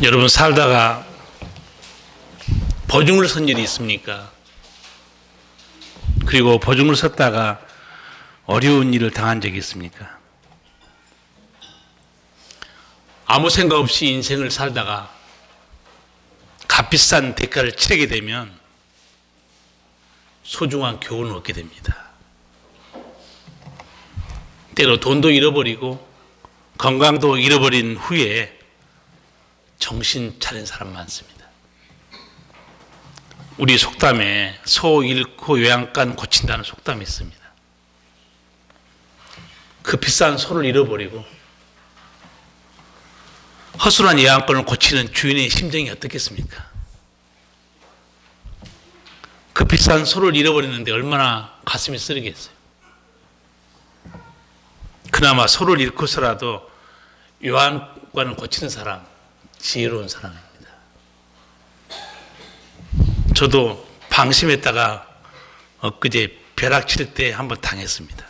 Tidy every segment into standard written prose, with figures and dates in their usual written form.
여러분 살다가 보증을 선 일이 있습니까? 그리고 보증을 섰다가 어려운 일을 당한 적이 있습니까? 아무 생각 없이 인생을 살다가 값비싼 대가를 치르게 되면 소중한 교훈을 얻게 됩니다. 때로 돈도 잃어버리고 건강도 잃어버린 후에 정신 차린 사람 많습니다. 우리 속담에 소 잃고 요양간 고친다는 속담이 있습니다. 그 비싼 소를 잃어버리고 허술한 요양권을 고치는 주인의 심정이 어떻겠습니까? 그 비싼 소를 잃어버리는데 얼마나 가슴이 쓰리겠어요. 그나마 소를 잃고서라도 요양권을 고치는 사람, 지혜로운 사람입니다. 저도 방심했다가 엊그제 벼락 칠 때 한번 당했습니다.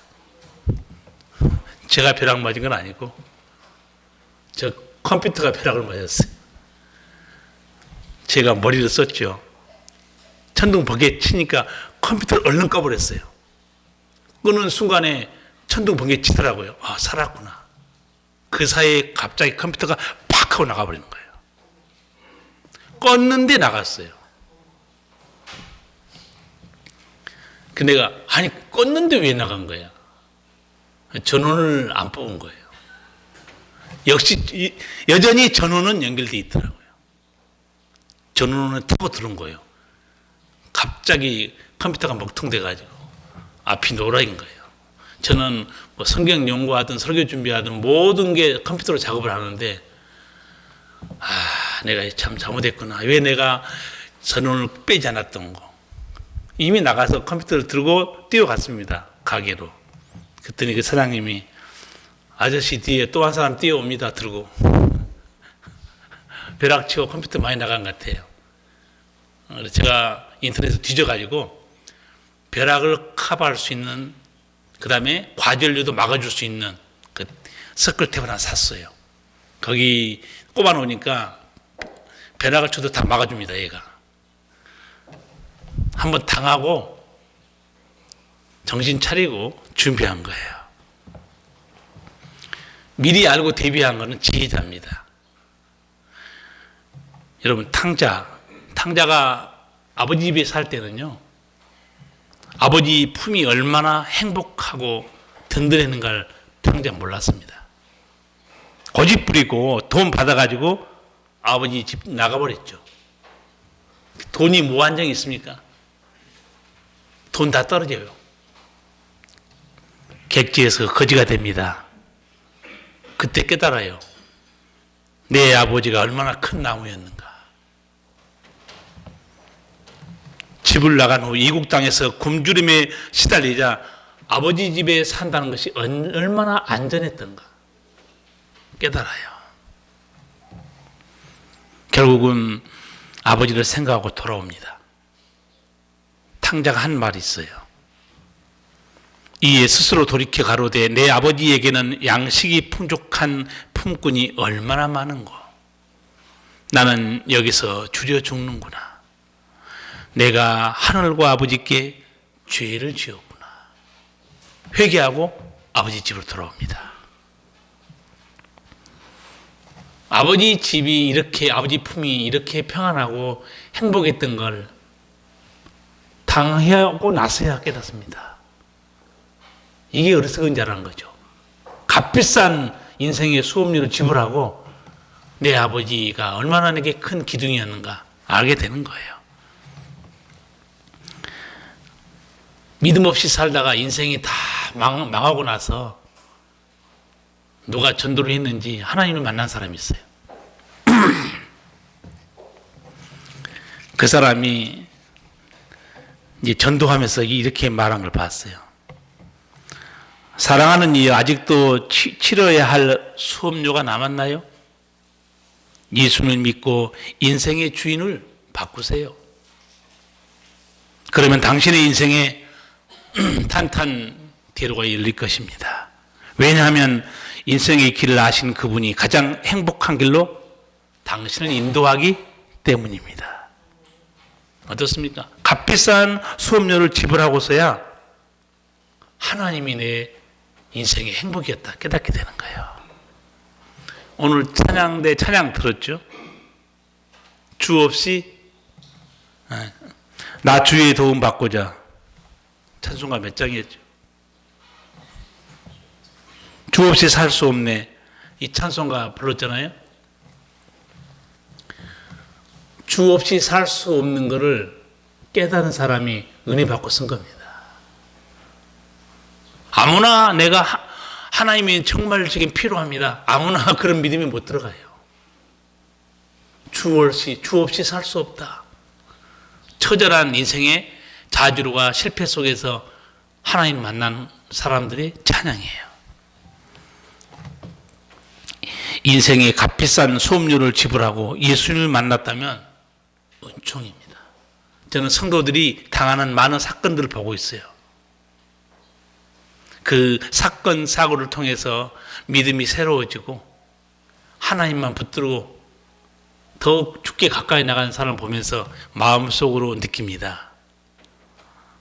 제가 벼락 맞은 건 아니고 저 컴퓨터가 벼락을 맞았어요. 제가 머리를 썼죠. 천둥 번개 치니까 컴퓨터를 얼른 꺼버렸어요. 끄는 순간에 천둥 번개 치더라고요. 아, 살았구나. 그 사이에 갑자기 컴퓨터가 팍 하고 나가버리는 거예요. 껐는데 나갔어요. 그 내가 아니 껐는데 왜 나간 거야? 전원을 안 뽑은 거예요. 역시 여전히 전원은 연결되어 있더라고요. 전원을 타고 들은 거예요. 갑자기 컴퓨터가 먹통돼가지고 앞이 노라인 거예요. 저는 뭐 성경 연구하든 설교 준비하든 모든 게 컴퓨터로 작업을 하는데 내가 참 잘못했구나. 왜 내가 전원을 빼지 않았던 거. 이미 나가서 컴퓨터를 들고 뛰어갔습니다. 가게로. 그랬더니 그 사장님이 아저씨 뒤에 또 한 사람 뛰어옵니다. 들고. 벼락치고 컴퓨터 많이 나간 것 같아요. 그래서 제가 인터넷에 뒤져가지고 벼락을 커버할 수 있는 그 다음에 과전류도 막아줄 수 있는 그 서클탭을 하나 샀어요. 거기 꼽아놓으니까 벼락을 쳐도 다 막아줍니다. 얘가. 한번 당하고 정신 차리고 준비한 거예요. 미리 알고 대비한 거는 지혜자입니다. 여러분 탕자가 아버지 집에 살 때는요. 아버지 품이 얼마나 행복하고 든든했는가를 탕자 몰랐습니다. 고집 부리고 돈 받아가지고 아버지 집 나가버렸죠. 돈이 무한정이 있습니까? 돈 다 떨어져요. 객지에서 거지가 됩니다. 그때 깨달아요. 내 아버지가 얼마나 큰 나무였는가. 집을 나간 후 이국 땅에서 굶주림에 시달리자 아버지 집에 산다는 것이 얼마나 안전했던가 깨달아요. 결국은 아버지를 생각하고 돌아옵니다. 탕자가 한 말이 있어요. 이에 스스로 돌이켜 가로되 내 아버지에게는 양식이 풍족한 품꾼이 얼마나 많은고. 나는 여기서 줄여 죽는구나. 내가 하늘과 아버지께 죄를 지었구나. 회개하고 아버지 집으로 돌아옵니다. 아버지 집이 이렇게, 아버지 품이 이렇게 평안하고 행복했던 걸 당하고 나서야 깨닫습니다. 이게 어리석은 자라는 거죠. 값비싼 인생의 수업료를 지불하고 내 아버지가 얼마나 내게 큰 기둥이었는가 알게 되는 거예요. 믿음 없이 살다가 인생이 다 망하고 나서 누가 전도를 했는지 하나님을 만난 사람이 있어요. 그 사람이 이제 전도하면서 이렇게 말한 걸 봤어요. 사랑하는 이여, 아직도 치러야 할 수업료가 남았나요? 예수를 믿고 인생의 주인을 바꾸세요. 그러면 당신의 인생에 탄탄대로가 열릴 것입니다. 왜냐하면 인생의 길을 아신 그분이 가장 행복한 길로 당신을 인도하기 때문입니다. 어떻습니까? 값비싼 수업료를 지불하고서야 하나님이 내 인생의 행복이었다 깨닫게 되는 거예요. 오늘 찬양대 찬양 들었죠? 주 없이 나 주의 도움 받고자 찬송가 몇 장이었죠? 주 없이 살 수 없네. 이 찬송가 불렀잖아요. 주 없이 살 수 없는 것을 깨달은 사람이 은혜 받고 쓴 겁니다. 아무나 내가 하나님이 정말 지금 필요합니다. 아무나 그런 믿음이 못 들어가요. 주 없이 살 수 없다. 처절한 인생의 자주로가 실패 속에서 하나님 만난 사람들이 찬양이에요. 인생의 값비싼 수업료를 지불하고 예수님을 만났다면 은총입니다. 저는 성도들이 당하는 많은 사건들을 보고 있어요. 그 사건, 사고를 통해서 믿음이 새로워지고 하나님만 붙들고 더욱 주께 가까이 나가는 사람을 보면서 마음속으로 느낍니다.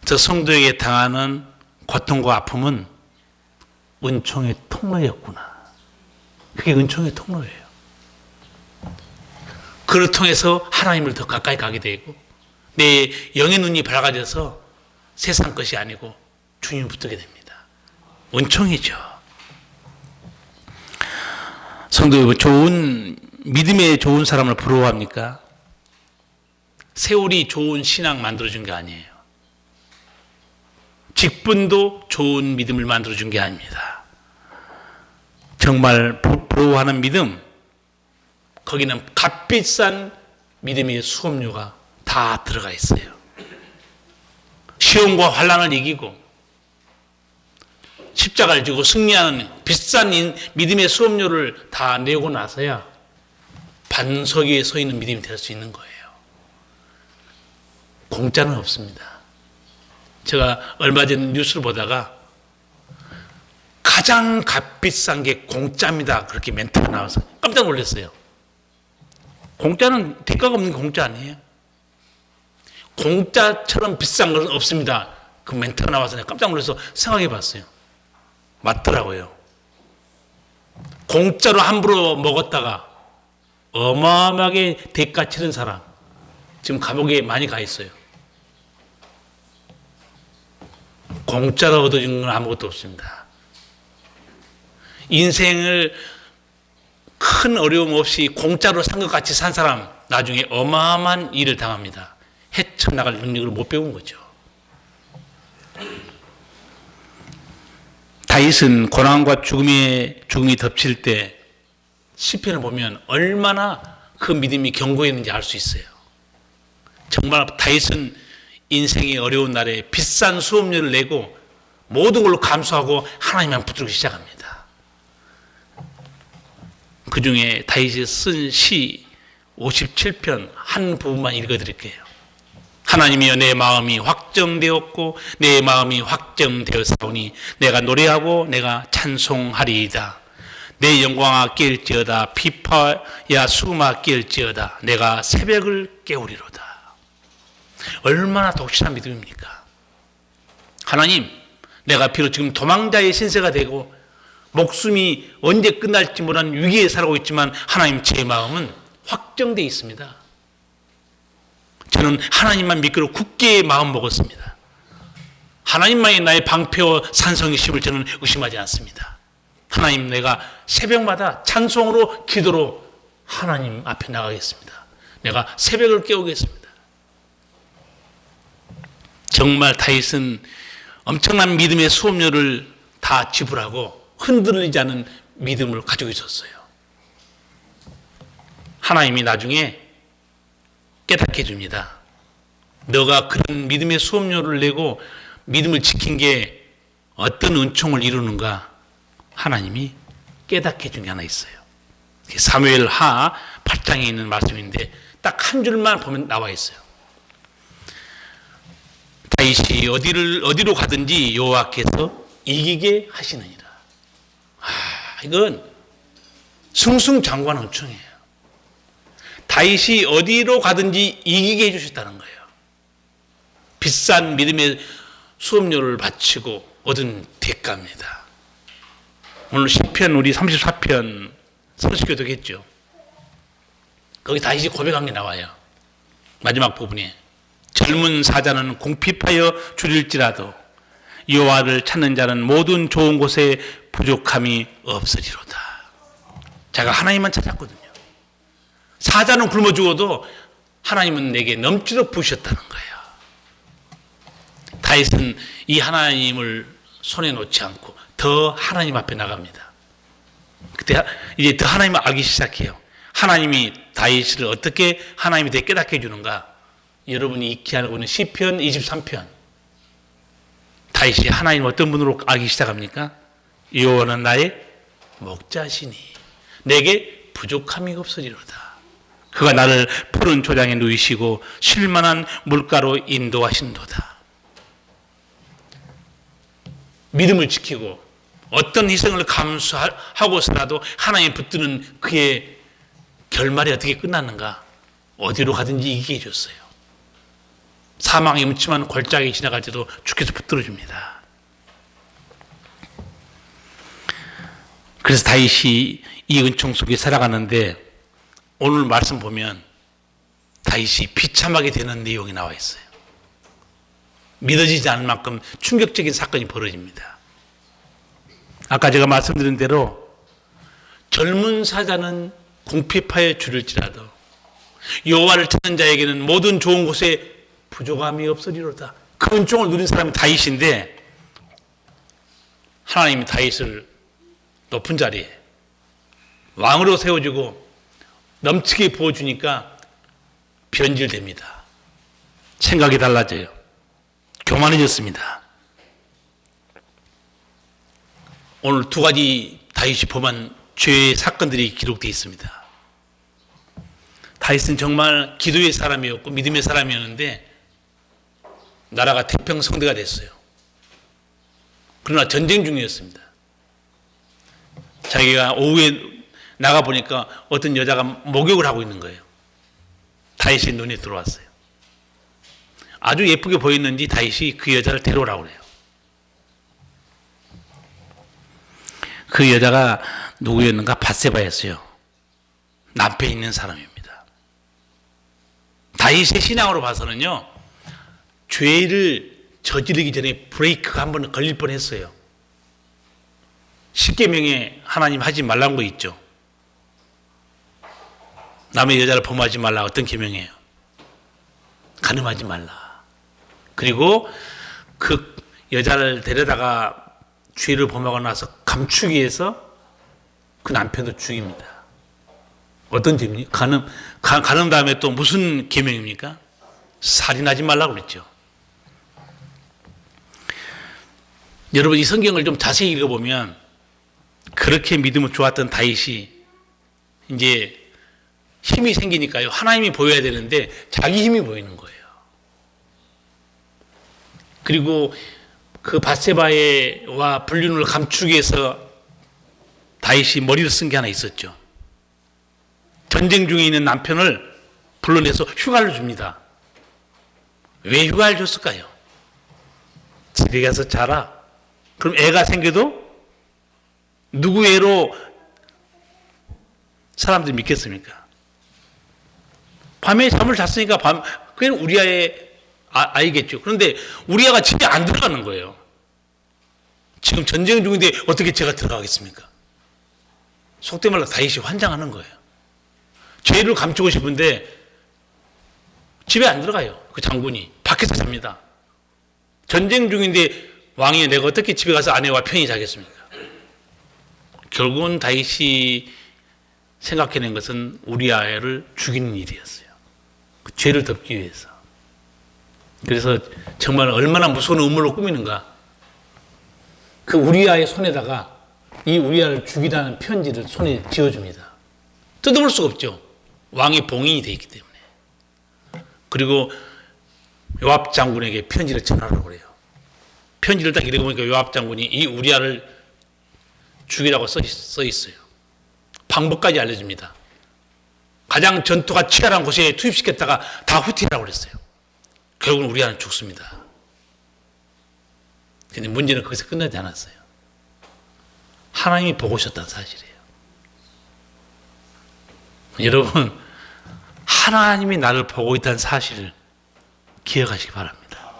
저 성도에게 당하는 고통과 아픔은 은총의 통로였구나. 그게 은총의 통로예요. 그를 통해서 하나님을 더 가까이 가게 되고 내 영의 눈이 밝아져서 세상 것이 아니고 주님을 붙들게 됩니다. 은총이죠. 성도 여러분, 믿음에 좋은 사람을 부러워합니까? 세월이 좋은 신앙 만들어준 게 아니에요. 직분도 좋은 믿음을 만들어준 게 아닙니다. 정말 부러워하는 믿음, 거기는 값비싼 믿음의 수업료가 다 들어가 있어요. 시험과 환난을 이기고 십자가를 지고 승리하는 비싼 믿음의 수업료를 다 내고 나서야 반석 위에 서 있는 믿음이 될 수 있는 거예요. 공짜는 없습니다. 제가 얼마 전 뉴스를 보다가 가장 값비싼 게 공짜입니다. 그렇게 멘트가 나와서 깜짝 놀랐어요. 공짜는 대가가 없는 게 공짜 아니에요? 공짜처럼 비싼 것은 없습니다. 그 멘트가 나와서 내가 깜짝 놀라서 생각해 봤어요. 맞더라고요. 공짜로 함부로 먹었다가 어마어마하게 대가 치른 사람 지금 감옥에 많이 가 있어요. 공짜로 얻어진 건 아무것도 없습니다. 인생을 큰 어려움 없이 공짜로 산 것 같이 산 사람 나중에 어마어마한 일을 당합니다. 헤쳐나갈 능력을 못 배운 거죠. 다윗은 고난과 죽음이 덮칠 때 시편을 보면 얼마나 그 믿음이 견고했는지 알 수 있어요. 정말 다윗은 인생이 어려운 날에 비싼 수업료를 내고 모든 걸로 감수하고 하나님만 붙들기 시작합니다. 그 중에 다윗이 쓴 시 57편 한 부분만 읽어드릴게요. 하나님이여 내 마음이 확정되었고 내 마음이 확정되었사오니 내가 노래하고 내가 찬송하리이다. 내 영광아 깰지어다 피파야 수금아 깰지어다 내가 새벽을 깨우리로다. 얼마나 독실한 믿음입니까? 하나님, 내가 비록 지금 도망자의 신세가 되고 목숨이 언제 끝날지 모르는 위기에 살고 있지만 하나님 제 마음은 확정되어 있습니다. 저는 하나님만 믿기로 굳게 마음 먹었습니다. 하나님만이 나의 방패와 산성이심을 저는 의심하지 않습니다. 하나님, 내가 새벽마다 찬송으로 기도로 하나님 앞에 나가겠습니다. 내가 새벽을 깨우겠습니다. 정말 다윗은 엄청난 믿음의 수업료를 다 지불하고 흔들리지 않은 믿음을 가지고 있었어요. 하나님이 나중에 깨닫게 해줍니다. 너가 그런 믿음의 수업료를 내고 믿음을 지킨 게 어떤 은총을 이루는가 하나님이 깨닫게 해준 게 하나 있어요. 사무엘 하 8장에 있는 말씀인데 딱 한 줄만 보면 나와 있어요. 다윗이 어디로 가든지 여호와께서 이기게 하시느니라. 이건 승승장구한 은총이에요. 다윗이 어디로 가든지 이기게 해주셨다는 거예요. 비싼 믿음의 수업료를 바치고 얻은 대가입니다. 오늘 시편 우리 34편 성식교독했죠. 거기 다윗이 고백한 게 나와요. 마지막 부분에 젊은 사자는 궁핍하여 줄일지라도 여호와를 찾는 자는 모든 좋은 곳에 부족함이 없으리로다. 제가 하나님만 찾았거든요. 사자는 굶어 죽어도 하나님은 내게 넘치도록 부으셨다는 거예요. 다윗은 이 하나님을 손에 놓지 않고 더 하나님 앞에 나갑니다. 그때 이제 더 하나님을 알기 시작해요. 하나님이 다윗을 어떻게 하나님이 되게 깨닫게 해주는가. 여러분이 익히 알고 있는 시편 23편. 다윗이 하나님 어떤 분으로 알기 시작합니까? 여호와는 나의 목자시니 내게 부족함이 없으리로다. 그가 나를 푸른 초장에 누이시고 쉴만한 물가로 인도하신도다. 믿음을 지키고 어떤 희생을 감수하고서라도 하나님이 붙드는 그의 결말이 어떻게 끝났는가? 어디로 가든지 이기게 해줬어요. 사망의 음침한 골짜기 지나갈 때도 주께서 붙들어줍니다. 그래서 다윗이 이 은총 속에 살아가는데 오늘 말씀 보면 다윗이 비참하게 되는 내용이 나와 있어요. 믿어지지 않을 만큼 충격적인 사건이 벌어집니다. 아까 제가 말씀드린 대로 젊은 사자는 궁핍하여 줄일지라도 여호와를 찾는 자에게는 모든 좋은 곳에 부족함이 없으리로다. 그 은총을 누린 사람이 다윗인데 하나님이 다윗을 높은 자리에 왕으로 세워주고 넘치게 부어주니까 변질됩니다. 생각이 달라져요. 교만해졌습니다. 오늘 두 가지 다윗이 범한 죄의 사건들이 기록되어 있습니다. 다윗은 정말 기도의 사람이었고 믿음의 사람이었는데 나라가 태평성대가 됐어요. 그러나 전쟁 중이었습니다. 자기가 오후에 나가보니까 어떤 여자가 목욕을 하고 있는 거예요. 다윗의 눈에 들어왔어요. 아주 예쁘게 보였는지 다윗이 그 여자를 데려오라고 그래요. 그 여자가 누구였는가? 밧세바였어요. 남편이 있는 사람입니다. 다윗의 신앙으로 봐서는요, 죄를 저지르기 전에 브레이크가 한 번 걸릴 뻔했어요. 십계명에 하나님 하지 말라는 거 있죠. 남의 여자를 범하지 말라. 어떤 계명이에요? 간음하지 말라. 그리고 그 여자를 데려다가 죄를 범하고 나서 감추기 위해서 그 남편도 죽입니다. 어떤 죄입니까? 간음 다음에 또 무슨 계명입니까? 살인하지 말라고 그랬죠. 여러분 이 성경을 좀 자세히 읽어보면 그렇게 믿음이 좋았던 다윗이 이제 힘이 생기니까요. 하나님이 보여야 되는데 자기 힘이 보이는 거예요. 그리고 그 밧세바와 불륜을 감추기 위해서 다윗이 머리를 쓴 게 하나 있었죠. 전쟁 중에 있는 남편을 불러내서 휴가를 줍니다. 왜 휴가를 줬을까요? 집에 가서 자라. 그럼 애가 생겨도 누구 애로 사람들이 믿겠습니까? 밤에 잠을 잤으니까 그냥 우리아의 아이겠죠. 그런데 우리아가 집에 안 들어가는 거예요. 지금 전쟁 중인데 어떻게 제가 들어가겠습니까? 속된 말로 다윗이 환장하는 거예요. 죄를 감추고 싶은데 집에 안 들어가요. 그 장군이 밖에서 잡니다. 전쟁 중인데 왕이 내가 어떻게 집에 가서 아내와 편히 자겠습니까? 결국은 다윗이 생각해낸 것은 우리아를 죽이는 일이었어요. 그 죄를 덮기 위해서. 그래서 정말 얼마나 무서운 음모를 꾸미는가. 그 우리아의 손에다가 이 우리아를 죽이라는 편지를 손에 쥐어줍니다. 뜯어볼 수가 없죠. 왕의 봉인이 되어 있기 때문에. 그리고 요압 장군에게 편지를 전하라고 그래요. 편지를 딱 읽어보니까 요압 장군이 이 우리아를 죽이라고 써 있어요. 방법까지 알려줍니다. 가장 전투가 치열한 곳에 투입시켰다가 다 후퇴하라고 그랬어요. 결국은 우리 안은 죽습니다. 근데 문제는 거기서 끝나지 않았어요. 하나님이 보고 오셨다는 사실이에요. 여러분, 하나님이 나를 보고 있다는 사실을 기억하시기 바랍니다.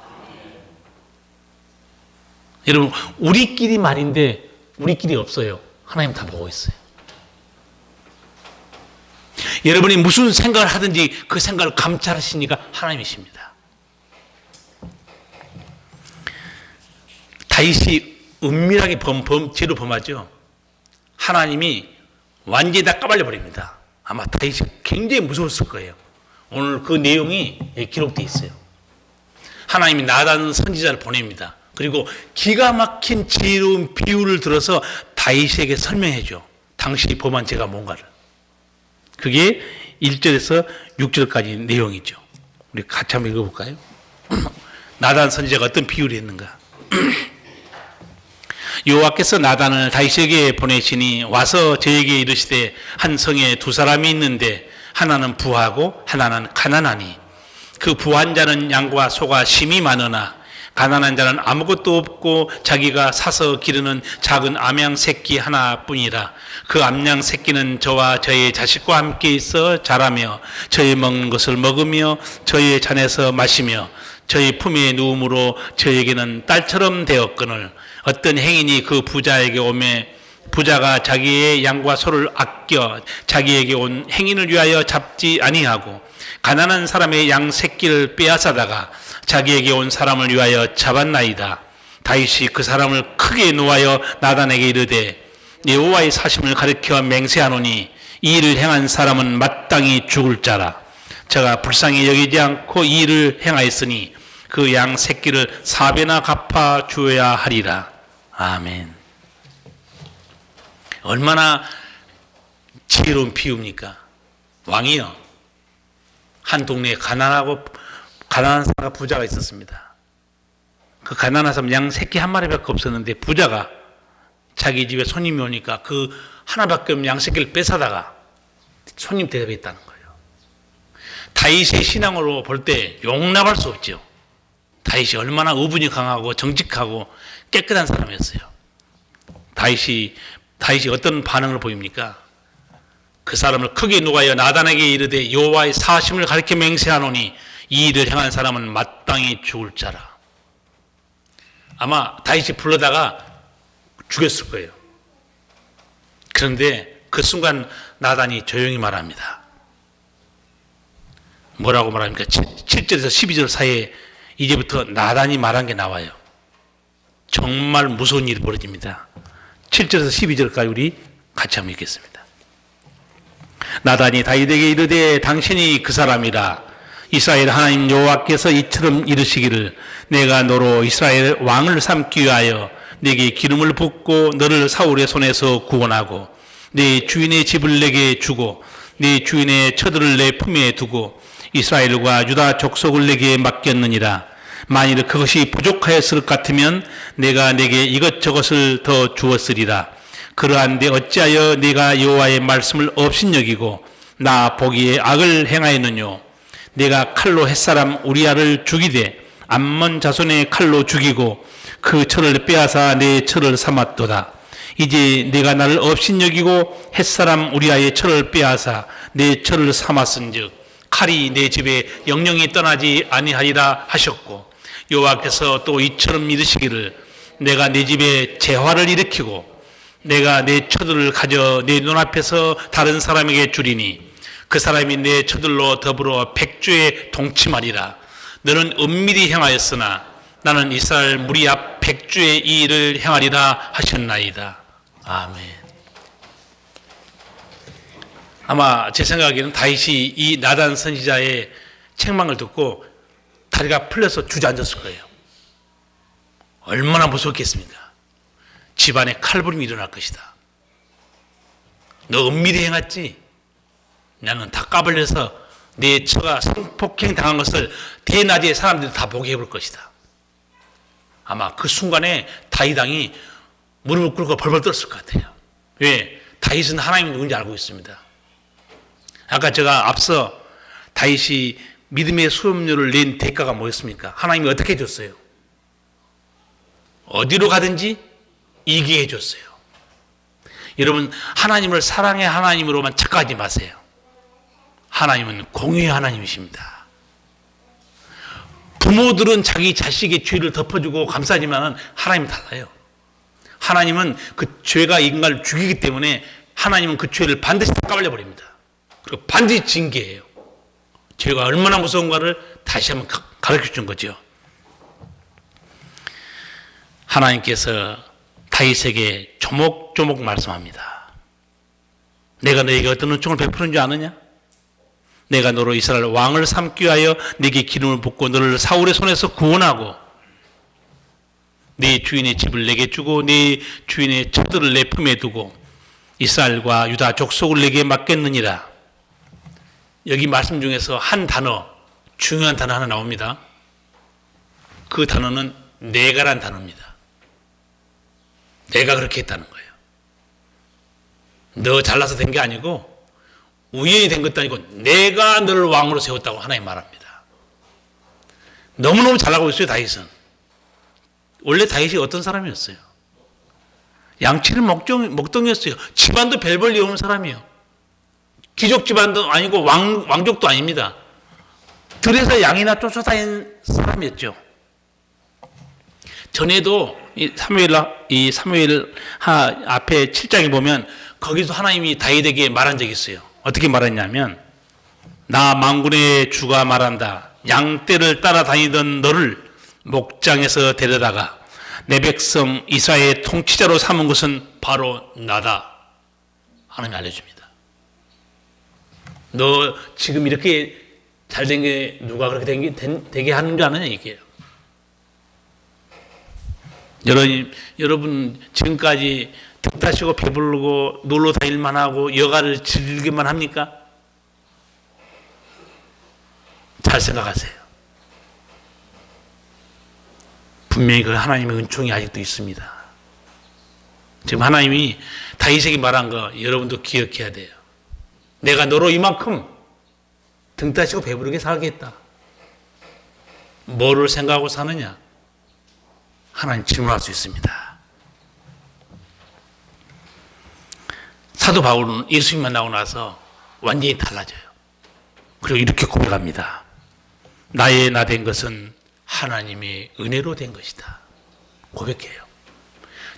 여러분, 우리끼리 말인데 우리끼리 없어요. 하나님 다 보고 있어요. 여러분이 무슨 생각을 하든지 그 생각을 감찰하시니까 하나님이십니다. 다윗이 은밀하게 죄로 범하죠. 하나님이 완전히 다 까발려 버립니다. 아마 다윗이 굉장히 무서웠을 거예요. 오늘 그 내용이 기록되어 있어요. 하나님이 나단 선지자를 보냅니다. 그리고 기가 막힌 지혜로운 비유를 들어서 다윗에게 설명해줘. 당신이 범한 죄가 뭔가를. 그게 1절에서 6절까지 내용이죠. 우리 같이 한번 읽어볼까요? 나단 선지자가 어떤 비유를 했는가? 여호와께서 나단을 다윗에게 보내시니 와서 저에게 이르시되 한 성에 두 사람이 있는데 하나는 부하고 하나는 가난하니 그 부한 자는 양과 소가 심이 많으나 가난한 자는 아무것도 없고 자기가 사서 기르는 작은 암양 새끼 하나뿐이라. 그 암양 새끼는 저와 저의 자식과 함께 있어 자라며 저의 먹는 것을 먹으며 저의 잔에서 마시며 저의 품에 누움으로 저에게는 딸처럼 되었거늘 어떤 행인이 그 부자에게 오매 부자가 자기의 양과 소를 아껴 자기에게 온 행인을 위하여 잡지 아니하고 가난한 사람의 양 새끼를 빼앗아다가 자기에게 온 사람을 위하여 잡았나이다. 다윗이 그 사람을 크게 노하여 나단에게 이르되 여호와의 사심을 가리켜 맹세하노니 이 일을 행한 사람은 마땅히 죽을 자라. 저가 불쌍히 여기지 않고 이 일을 행하였으니 그 양 새끼를 4배나 갚아 주어야 하리라. 아멘. 얼마나 지혜로운 비유입니까? 왕이요, 한 동네에 가난한 사람과 부자가 있었습니다. 그 가난한 사람 양 새끼 한 마리밖에 없었는데 부자가 자기 집에 손님이 오니까 그 하나밖에 없는 양 새끼를 뺏어다가 손님 대접했다는 거예요. 다윗의 신앙으로 볼 때 용납할 수 없죠. 다윗이 얼마나 의분이 강하고 정직하고 깨끗한 사람이었어요. 다윗이 어떤 반응을 보입니까? 그 사람을 크게 노하여 나단에게 이르되 여호와의 사심을 가리켜 맹세하노니 이 일을 행한 사람은 마땅히 죽을 자라. 아마 다윗이 불러다가 죽였을 거예요. 그런데 그 순간 나단이 조용히 말합니다. 뭐라고 말합니까? 7절에서 12절 사이에 이제부터 나단이 말한 게 나와요. 정말 무서운 일이 벌어집니다. 7절에서 12절까지 우리 같이 한번 읽겠습니다. 나단이 다윗에게 이르되 당신이 그 사람이라. 이스라엘 하나님 여호와께서 이처럼 이르시기를 내가 너로 이스라엘 왕을 삼기 위하여 네게 기름을 붓고 너를 사울의 손에서 구원하고 네 주인의 집을 내게 주고 네 주인의 처들을 내 품에 두고 이스라엘과 유다 족속을 내게 맡겼느니라. 만일 그것이 부족하였을 것 같으면 내가 네게 이것저것을 더 주었으리라. 그러한데 어찌하여 네가 여호와의 말씀을 업신여기고 나 보기에 악을 행하였느뇨. 내가 칼로 햇사람 우리아를 죽이되 암몬 자손의 칼로 죽이고 그 철을 빼앗아 내 철을 삼았도다. 이제 내가 나를 업신여기고 햇사람 우리아의 철을 빼앗아 내 철을 삼았은즉 칼이 내 집에 영영이 떠나지 아니하리라 하셨고 여호와께서 또 이처럼 이르시기를 내가 내 집에 재화를 일으키고 내가 내 처들을 가져 내 눈앞에서 다른 사람에게 주리니 그 사람이 내 처들로 더불어 백주에 동침하리라. 너는 은밀히 행하였으나 나는 이스라엘 무리 앞 백주의 이 일을 행하리라 하셨나이다. 아멘. 아마 제 생각에는 다윗이 이 나단 선지자의 책망을 듣고 다리가 풀려서 주저앉았을 거예요. 얼마나 무섭겠습니까? 집안에 칼부림이 일어날 것이다. 너 은밀히 행했지? 나는 다 까불려서 내 처가 성폭행 당한 것을 대낮에 사람들이 다 보게 해볼 것이다. 아마 그 순간에 다윗 왕이 무릎을 꿇고 벌벌 떨었을 것 같아요. 왜? 다윗은 하나님이 누군지 알고 있습니다. 아까 제가 앞서 다윗이 믿음의 수업료를 낸 대가가 뭐였습니까? 하나님이 어떻게 해줬어요? 어디로 가든지 이기게 해줬어요. 여러분, 하나님을 사랑의 하나님으로만 착각하지 마세요. 하나님은 공의의 하나님이십니다. 부모들은 자기 자식의 죄를 덮어주고 감싸지만 하나님은 달라요. 하나님은 그 죄가 인간을 죽이기 때문에 하나님은 그 죄를 반드시 닦아버려 버립니다. 그리고 반드시 징계해요. 죄가 얼마나 무서운가를 다시 한번 가르쳐 준 거죠. 하나님께서 다윗에게 조목조목 말씀합니다. 내가 너에게 어떤 은총을 베푸는 줄 아느냐? 내가 너로 이스라엘 왕을 삼기 위하여 네게 기름을 붓고 너를 사울의 손에서 구원하고 네 주인의 집을 내게 주고 네 주인의 첩들을 내 품에 두고 이스라엘과 유다 족속을 내게 맡겼느니라. 여기 말씀 중에서 한 단어, 중요한 단어 하나 나옵니다. 그 단어는 내가란 단어입니다. 내가 그렇게 했다는 거예요. 너 잘나서 된 게 아니고 우연히 된 것도 아니고 내가 너를 왕으로 세웠다고 하나님 말합니다. 너무너무 잘나고 있어요. 다윗은. 원래 다윗이 어떤 사람이었어요? 양치는 목동이었어요. 집안도 별 일 없는 사람이에요. 귀족 집안도 아니고 왕족도 아닙니다. 들에서 양이나 쫓아다니는 사람이었죠. 전에도 이 사무엘 앞에 7장에 보면 거기서 하나님이 다윗에게 말한 적이 있어요. 어떻게 말했냐면 나 만군의 주가 말한다. 양떼를 따라다니던 너를 목장에서 데려다가 내 백성 이스라엘의 통치자로 삼은 것은 바로 나다. 하나님이 알려줍니다. 너 지금 이렇게 잘된 게 누가 그렇게 되게 하는 줄 아느냐 이게요. 여러분 지금까지 득다시고 배부르고 놀러 다닐만 하고 여가를 즐기기만 합니까? 잘 생각하세요. 분명히 그 하나님의 은총이 아직도 있습니다. 지금 하나님이 다윗에게 말한 거 여러분도 기억해야 돼요. 내가 너로 이만큼 등 따시고 배부르게 살겠다. 뭐를 생각하고 사느냐? 하나님 질문할 수 있습니다. 사도 바울은 예수님만 나오고 나서 완전히 달라져요. 그리고 이렇게 고백합니다. 나의 나 된 것은 하나님의 은혜로 된 것이다. 고백해요.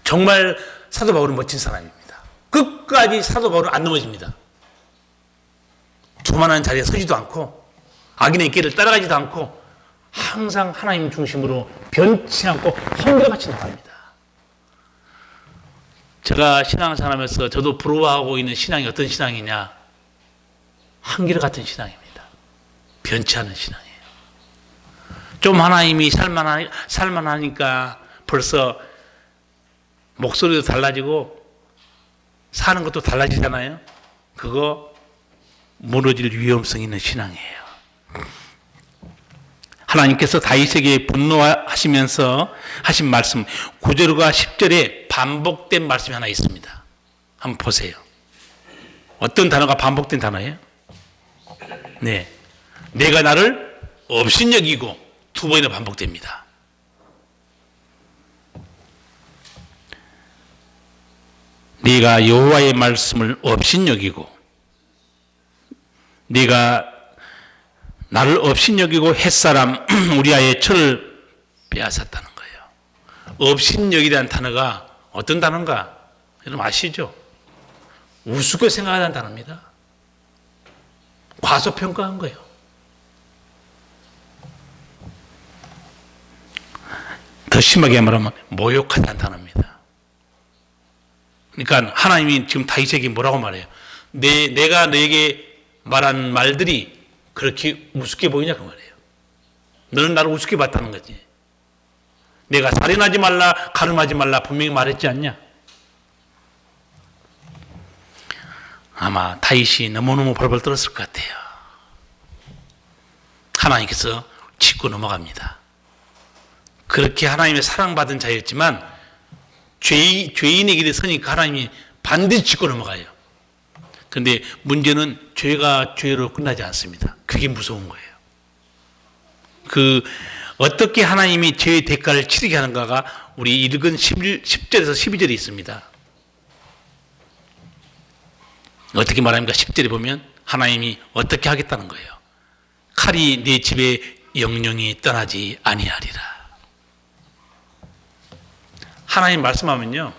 정말 사도 바울은 멋진 사람입니다. 끝까지 사도 바울은 안 넘어집니다. 조만한 자리에 서지도 않고 악인의 길을 따라가지도 않고 항상 하나님 중심으로 변치 않고 한결같이 나갑니다. 제가 신앙생활하면서 저도 부러워하고 있는 신앙이 어떤 신앙이냐? 한결같은 신앙입니다. 변치 않은 신앙이에요. 좀 하나님이 살만하니까 벌써 목소리도 달라지고 사는 것도 달라지잖아요. 그거 무너질 위험성이 있는 신앙이에요. 하나님께서 다윗에게 분노하시면서 하신 말씀 9절과 10절에 반복된 말씀이 하나 있습니다. 한번 보세요. 어떤 단어가 반복된 단어예요? 네, 내가 나를 업신여기고 두 번이나 반복됩니다. 네가 여호와의 말씀을 업신여기고 네가 나를 업신여기고 햇사람 우리아의 철을 빼앗았다는 거예요. 업신여기라는 단어가 어떤 단어인가? 여러분 아시죠? 우습게 생각하는 단어입니다. 과소평가한 거예요. 더 심하게 말하면 모욕하다는 단어입니다. 그러니까 하나님이 지금 다윗에게 뭐라고 말해요? 내가 너에게 말한 말들이 그렇게 우습게 보이냐 그 말이에요. 너는 나를 우습게 봤다는 거지. 내가 살인하지 말라, 가늠하지 말라 분명히 말했지 않냐? 아마 다윗이 너무너무 벌벌 떨었을 것 같아요. 하나님께서 짚고 넘어갑니다. 그렇게 하나님의 사랑받은 자였지만 죄인의 길에 서니까 하나님이 반드시 짚고 넘어가요. 근데 문제는 죄가 죄로 끝나지 않습니다. 그게 무서운 거예요. 어떻게 하나님이 죄의 대가를 치르게 하는가가 우리 읽은 10절에서 12절에 있습니다. 어떻게 말합니까? 10절에 보면 하나님이 어떻게 하겠다는 거예요. 칼이 내 집에 영영이 떠나지 아니하리라. 하나님 말씀하면요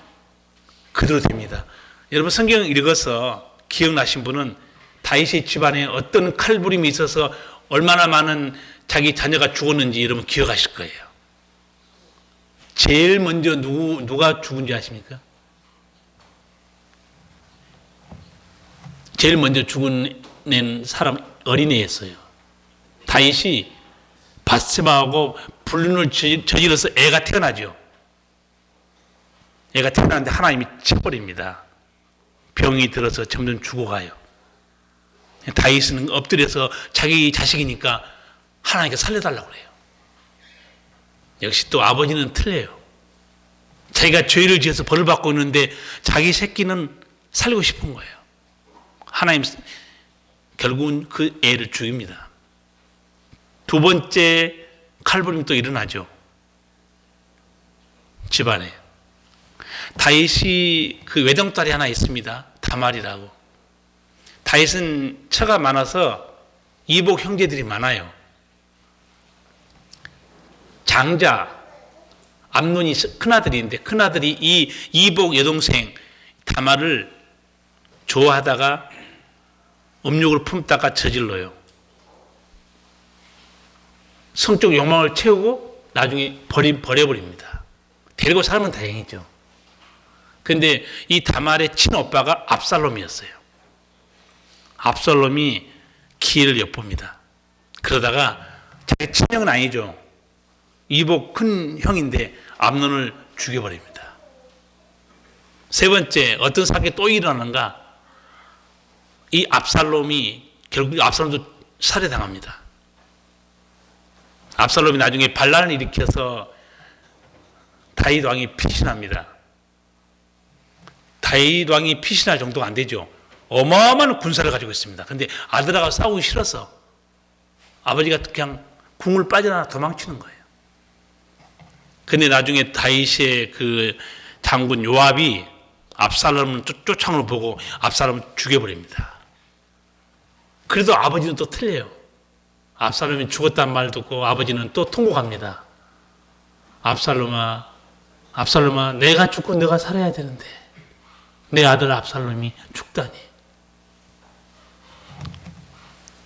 그대로 됩니다. 여러분 성경 읽어서 기억나신 분은 다윗의 집안에 어떤 칼부림이 있어서 얼마나 많은 자기 자녀가 죽었는지 여러분 기억하실 거예요. 제일 먼저 누가 죽은지 아십니까? 제일 먼저 죽은 사람 어린애였어요. 다윗이 바세바하고 불륜을 저질러서 애가 태어나죠. 애가 태어났는데 하나님이 쳐버립니다. 병이 들어서 점점 죽어가요. 다윗은 엎드려서 자기 자식이니까 하나님께 살려달라고 그래요. 역시 또 아버지는 틀려요. 자기가 죄를 지어서 벌을 받고 있는데 자기 새끼는 살리고 싶은 거예요. 하나님 결국은 그 애를 죽입니다. 두 번째 칼부림이 또 일어나죠. 집안에. 다윗이 그 외동딸이 하나 있습니다. 다말이라고. 다윗은 처가 많아서 이복 형제들이 많아요. 장자 암논이 큰아들인데 큰아들이 이 이복 여동생 다말을 좋아하다가 음욕을 품다가 저질러요. 성적 욕망을 채우고 나중에 버려버립니다. 데리고 살면 다행이죠. 그런데 이 다말의 친오빠가 압살롬이었어요. 압살롬이 기회를 엿봅니다. 그러다가 자기 친형은 아니죠. 이복 큰 형인데 암논을 죽여버립니다. 세 번째 어떤 사건이 또 일어나는가? 이 압살롬이 결국 압살롬도 살해당합니다. 압살롬이 나중에 반란을 일으켜서 다윗 왕이 피신합니다. 다윗 왕이 피신할 정도가 안 되죠. 어마어마한 군사를 가지고 있습니다. 그런데 아들하고 싸우기 싫어서 아버지가 그냥 궁을 빠져나와 도망치는 거예요. 근데 나중에 다윗의 그 장군 요압이 압살롬을 쫓아오는 걸 보고 압살롬을 죽여버립니다. 그래도 아버지는 또 틀려요. 압살롬이 죽었단 말 듣고 아버지는 또 통곡합니다. 압살롬아, 내가 죽고 내가 살아야 되는데 내 아들 압살롬이 죽다니.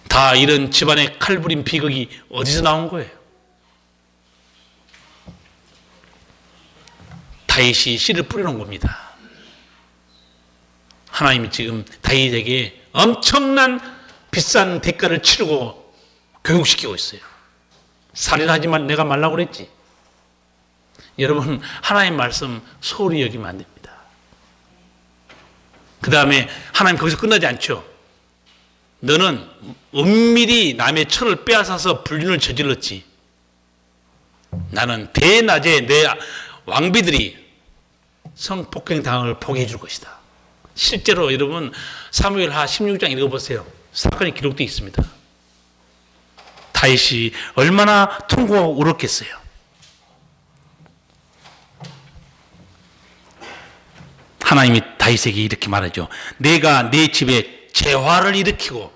다 이런 집안의 칼부림 비극이 어디서 나온 거예요? 다윗이 씨를 뿌려놓은 겁니다. 하나님이 지금 다윗에게 엄청난 비싼 대가를 치르고 교육시키고 있어요. 살인하지만 내가 말라고 그랬지. 여러분 하나님 말씀 소홀히 여기면 안 됩니다. 그 다음에 하나님 거기서 끝나지 않죠. 너는 은밀히 남의 철을 빼앗아서 불륜을 저질렀지. 나는 대낮에 내 왕비들이 성폭행 당을 보게 해줄 것이다. 실제로 여러분 사무엘하 16장 읽어보세요. 사건이 기록되어 있습니다. 다윗이 얼마나 통곡하고 울었겠어요. 하나님이 다윗에게 이렇게 말하죠. 내가 내 집에 재화를 일으키고,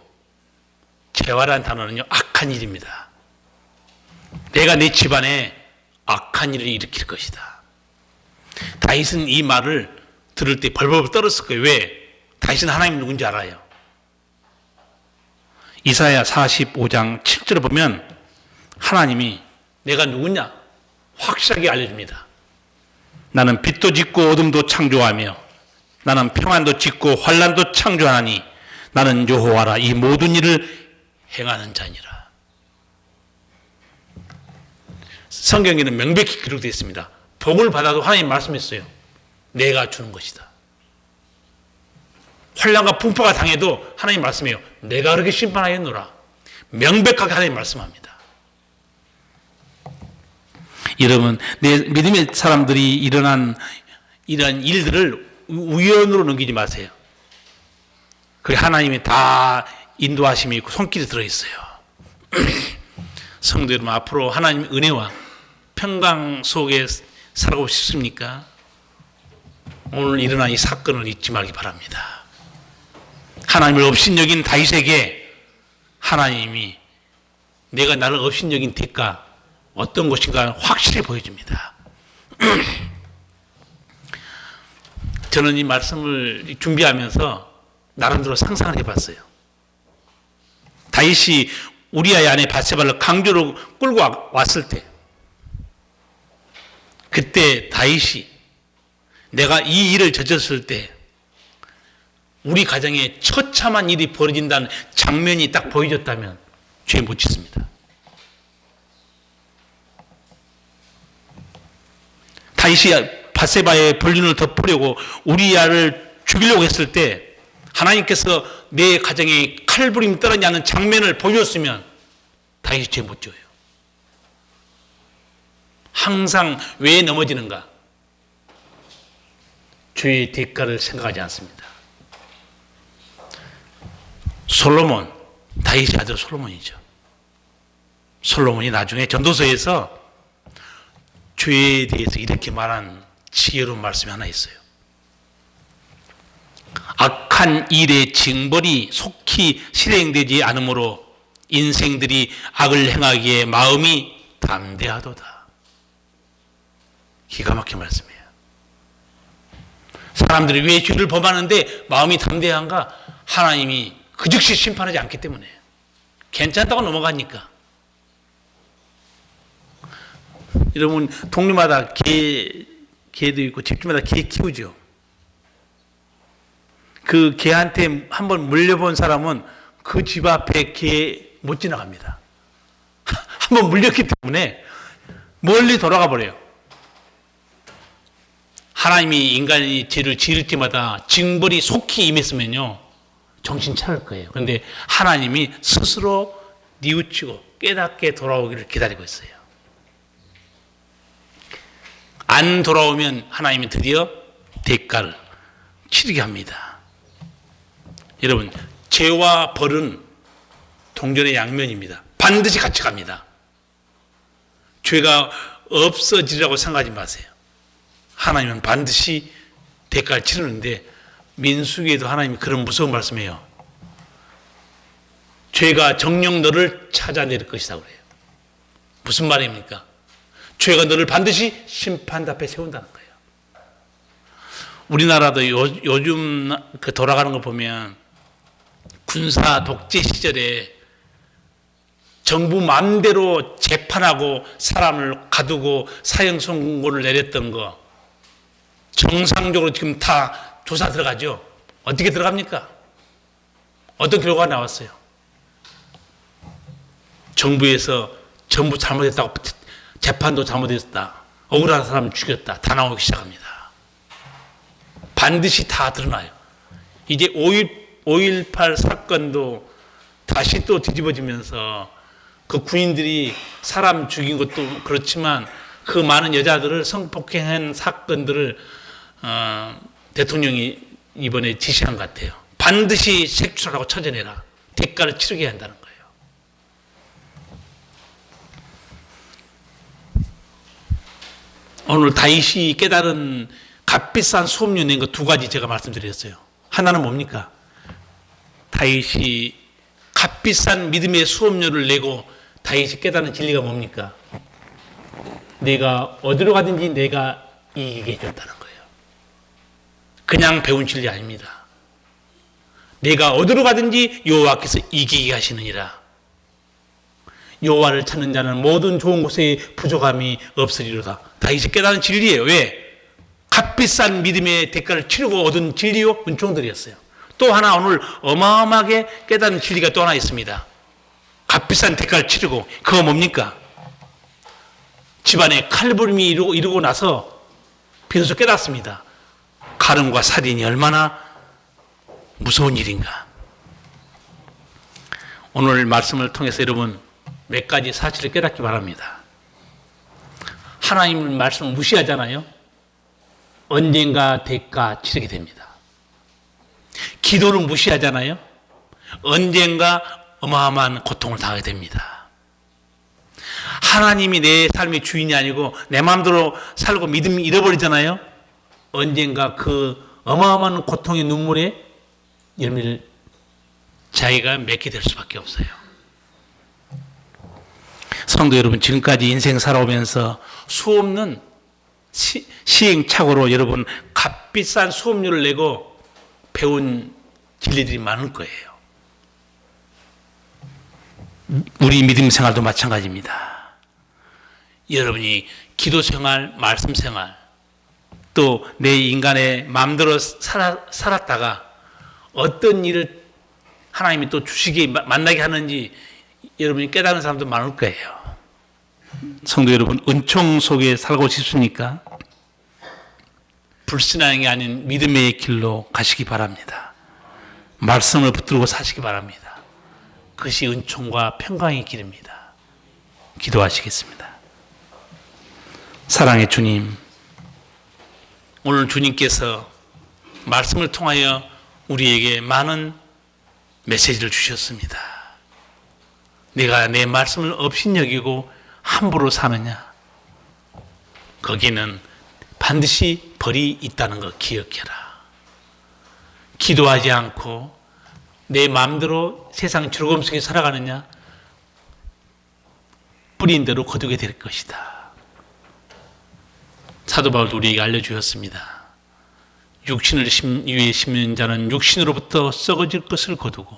재화라는 단어는요 악한 일입니다. 내가 내 집안에 악한 일을 일으킬 것이다. 다윗은 이 말을 들을 때 벌벌 떨었을 거예요. 왜? 다윗은 하나님 누군지 알아요. 이사야 45장 7절을 보면 하나님이 내가 누구냐 확실하게 알려줍니다. 나는 빛도 짓고 어둠도 창조하며 나는 평안도 짓고 환난도 창조하나니 나는 여호와라 이 모든 일을 행하는 자니라. 성경에는 명백히 기록되어 있습니다. 복을 받아도 하나님 말씀했어요. 내가 주는 것이다. 환난과 풍파가 당해도 하나님 말씀해요. 내가 그렇게 심판하였노라. 명백하게 하나님 말씀합니다. 여러분, 내 믿음의 사람들이 일어난 이러한 일들을 우연으로 넘기지 마세요. 그리고 하나님이 다 인도하심이 있고 손길이 들어있어요. 성도 여러분, 앞으로 하나님의 은혜와 평강 속에 살아가고 싶습니까? 오늘 일어난 이 사건을 잊지 말기 바랍니다. 하나님을 업신여긴 다윗에게 하나님이 내가 나를 업신여긴 대가 어떤 것인가 확실히 보여줍니다. 저는 이 말씀을 준비하면서 나름대로 상상을 해봤어요. 다윗이 우리아의 아내 바세바를 강제로 끌고 왔을 때, 그때 다윗이 내가 이 일을 저졌을 때 우리 가정에 처참한 일이 벌어진다는 장면이 딱 보여졌다면 죄 못 짓습니다. 다윗이 바세바의 불륜을 덮으려고 우리아를 죽이려고 했을 때 하나님께서 내 가정에 칼부림 떨어지지 않는 장면을 보여줬으면 다윗이 죄 못 져요. 항상 왜 넘어지는가? 죄의 대가를 생각하지 않습니다. 솔로몬, 다윗의 아들 솔로몬이죠. 솔로몬이 나중에 전도서에서 죄에 대해서 이렇게 말한 지혜로운 말씀이 하나 있어요. 악한 일의 징벌이 속히 실행되지 않으므로 인생들이 악을 행하기에 마음이 담대하도다. 기가 막힌 말씀이에요. 사람들이 왜 죄를 범하는데 마음이 담대한가? 하나님이 그 즉시 심판하지 않기 때문에. 괜찮다고 넘어가니까. 여러분, 동네마다 개도 있고 집집마다 개 키우죠. 그 개한테 한번 물려본 사람은 그 집 앞에 개 못 지나갑니다. 한번 물렸기 때문에 멀리 돌아가 버려요. 하나님이 인간이 죄를 지을 때마다 징벌이 속히 임했으면요, 정신 차릴 거예요. 그런데 하나님이 스스로 뉘우치고 깨닫게 돌아오기를 기다리고 있어요. 안 돌아오면 하나님이 드디어 대가를 치르게 합니다. 여러분, 죄와 벌은 동전의 양면입니다. 반드시 같이 갑니다. 죄가 없어지라고 생각하지 마세요. 하나님은 반드시 대가를 치르는데, 민수기에도 하나님이 그런 무서운 말씀이에요. 죄가 정녕 너를 찾아낼 것이다 그래요. 무슨 말입니까? 죄가 너를 반드시 심판대 앞에 세운다는 거예요. 우리나라도 요즘 그 돌아가는 거 보면 군사 독재 시절에 정부 마음대로 재판하고 사람을 가두고 사형 선고를 내렸던 거 정상적으로 지금 다 조사 들어가죠. 어떻게 들어갑니까? 어떤 결과가 나왔어요? 정부에서 전부 잘못했다고, 재판도 잘못했다, 억울한 사람 죽였다, 다 나오기 시작합니다. 반드시 다 드러나요. 이제 5.18 사건도 다시 또 뒤집어지면서 그 군인들이 사람 죽인 것도 그렇지만 그 많은 여자들을 성폭행한 사건들을 대통령이 이번에 지시한 것 같아요. 반드시 색출하고 찾아내라. 대가를 치르게 한다는 거예요. 오늘 다윗이 깨달은 값비싼 수업료 낸 거 두 가지 제가 말씀드렸어요. 하나는 뭡니까? 다윗이 값비싼 믿음의 수업료를 내고 다윗이 깨달은 진리가 뭡니까? 내가 어디로 가든지 내가 이기게 해줬다는 거예요. 그냥 배운 진리 아닙니다. 내가 어디로 가든지 여호와께서 이기게 하시느니라. 여호와를 찾는 자는 모든 좋은 곳에 부족함이 없으리로다. 다윗이 깨달은 진리예요. 왜? 값비싼 믿음의 대가를 치르고 얻은 진리요, 은총들이었어요. 또 하나 오늘 어마어마하게 깨달은 진리가 또 하나 있습니다. 값비싼 대가를 치르고, 그거 뭡니까? 집안에 칼부림이 이루고 나서 비로소 깨닫습니다. 가늠과 살인이 얼마나 무서운 일인가. 오늘 말씀을 통해서 여러분 몇 가지 사실을 깨닫기 바랍니다. 하나님 말씀을 무시하잖아요. 언젠가 대가 치르게 됩니다. 기도를 무시하잖아요. 언젠가 어마어마한 고통을 당하게 됩니다. 하나님이 내 삶의 주인이 아니고 내 마음대로 살고 믿음이 잃어버리잖아요. 언젠가 그 어마어마한 고통의 눈물에 열매를 자기가 맺게 될 수밖에 없어요. 성도 여러분, 지금까지 인생 살아오면서 수없는 시행착오로 여러분 값비싼 수업료를 내고 배운 진리들이 많을 거예요. 우리 믿음 생활도 마찬가지입니다. 여러분이 기도 생활, 말씀 생활, 또 내 인간의 마음대로 살았다가 어떤 일을 하나님이 또 주시게 만나게 하는지 여러분이 깨달은 사람도 많을 거예요. 성도 여러분, 은총 속에 살고 싶습니까? 불신앙이 아닌 믿음의 길로 가시기 바랍니다. 말씀을 붙들고 사시기 바랍니다. 그것이 은총과 평강의 길입니다. 기도하시겠습니다. 사랑의 주님, 오늘 주님께서 말씀을 통하여 우리에게 많은 메시지를 주셨습니다. 내가 내 말씀을 업신여기고 함부로 사느냐? 거기는 반드시 벌이 있다는 거 기억해라. 기도하지 않고 내 마음대로 세상 즐거움 속에 살아가느냐? 뿌린 대로 거두게 될 것이다. 사도 바울도 우리에게 알려주었습니다. 육신을 위해 심는 자는 육신으로부터 썩어질 것을 거두고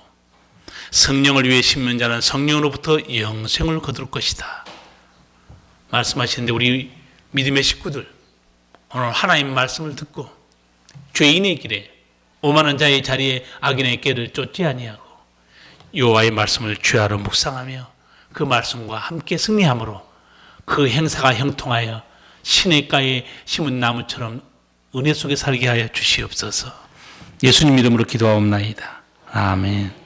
성령을 위해 심는 자는 성령으로부터 영생을 거둘 것이다. 말씀하시는데 우리 믿음의 식구들, 오늘 하나님 말씀을 듣고 죄인의 길에 오만한 자의 자리에 악인의 꾀를 쫓지 아니하고 여호와의 말씀을 죄하러 묵상하며 그 말씀과 함께 승리함으로 그 행사가 형통하여 시냇가에 심은 나무처럼 은혜 속에 살게 하여 주시옵소서. 예수님 이름으로 기도하옵나이다. 아멘.